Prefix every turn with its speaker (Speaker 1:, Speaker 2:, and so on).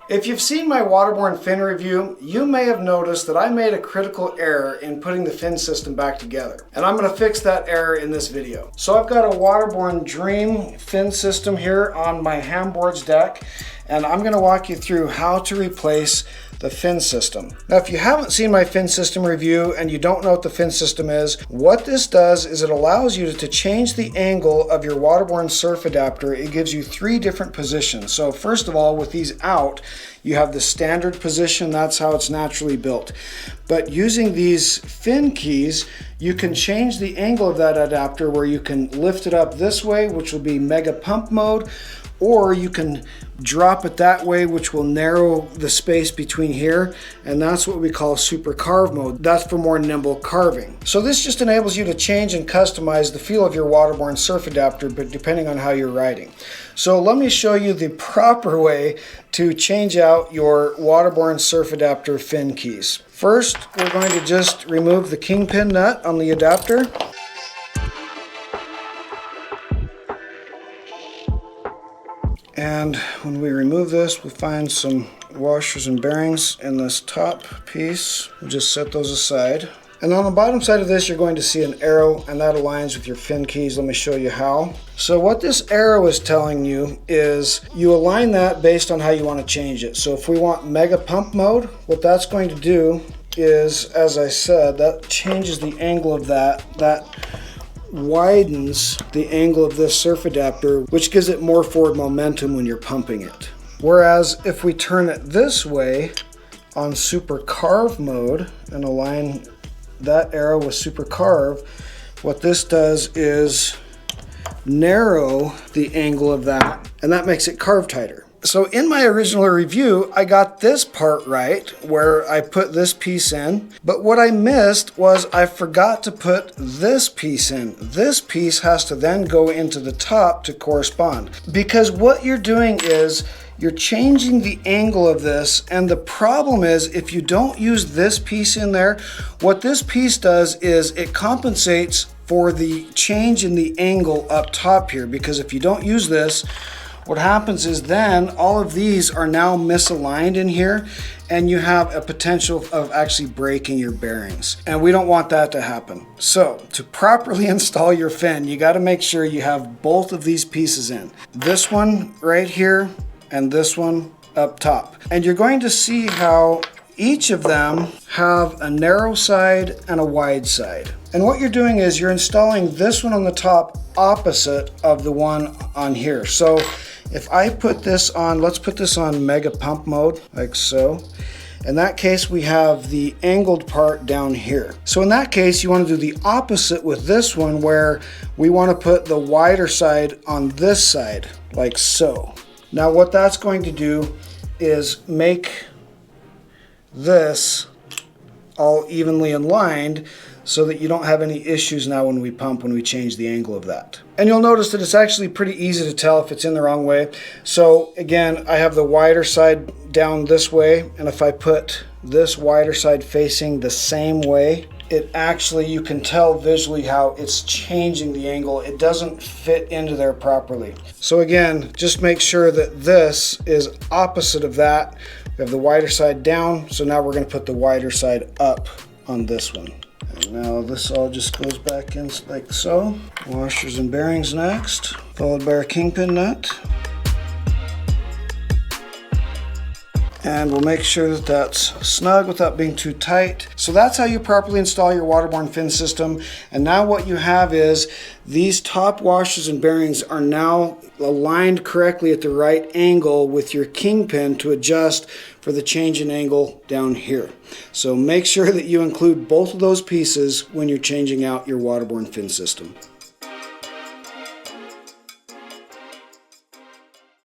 Speaker 1: If you've seen my waterborne fin review, you may have noticed that I made a critical error in putting the fin system back together. And I'm going to fix that error in this video. So I've got a waterborne Dream fin system here on my Hamboards deck, and I'm going to walk you through how to replace the fin system. Now, if you haven't seen my fin system review and you don't know what the fin system is, what this does is it allows you to change the angle of your waterborne surf adapter. It gives you 3 different positions. So first of all, with these out, you have the standard position. That's how it's naturally built. But using these fin keys, you can change the angle of that adapter where you can lift it up this way, which will be mega pump mode, or you can drop it that way, which will narrow the space between here, and that's what we call super carve mode. That's for more nimble carving. So this just enables you to change and customize the feel of your waterborne surf adapter, but depending on how you're riding. So let me show you the proper way to change out your waterborne surf adapter fin keys. First, we're going to just remove the kingpin nut on the adapter. And when we remove this, we'll find some washers and bearings in this top piece. We'll just set those aside. And on the bottom side of this, you're going to see an arrow, and that aligns with your fin keys. Let me show you how. So what this arrow is telling you is you align that based on how you want to change it. So if we want mega pump mode, what that's going to do is, as I said, that changes the angle of that widens the angle of this surf adapter, which gives it more forward momentum when you're pumping it. Whereas if we turn it this way on super carve mode and align that arrow with super carve, what this does is narrow the angle of that, and that makes it carve tighter. So in my original review, I got this part right where I put this piece in, but what I missed was I forgot to put this piece in. This piece has to then go into the top to correspond, because what you're doing is you're changing the angle of this, and the problem is if you don't use this piece in there, what this piece does is it compensates for the change in the angle up top here, because if you don't use this, what happens is then all of these are now misaligned in here, and you have a potential of actually breaking your bearings, and we don't want that to happen. So to properly install your fin, you got to make sure you have both of these pieces in. This one right here and this one up top. And you're going to see how each of them have a narrow side and a wide side. And what you're doing is you're installing this one on the top opposite of the one on here. So if I put this on, let's put this on mega pump mode, like so. In that case, we have the angled part down here. So in that case, you want to do the opposite with this one, where we want to put the wider side on this side, like so. Now what that's going to do is make this all evenly aligned so that you don't have any issues now when we pump, when we change the angle of that. And you'll notice that it's actually pretty easy to tell if it's in the wrong way. So again, I have the wider side down this way, and if I put this wider side facing the same way, it actually, you can tell visually how it's changing the angle. It doesn't fit into there properly. So again, just make sure that this is opposite of that. We have the wider side down, so now we're going to put the wider side up on this one. And now this all just goes back in like so. Washers and bearings next, followed by our kingpin nut. And we'll make sure that that's snug without being too tight. So that's how you properly install your waterborne fin system. And now what you have is these top washers and bearings are now aligned correctly at the right angle with your kingpin to adjust for the change in angle down here. So make sure that you include both of those pieces when you're changing out your waterborne fin system.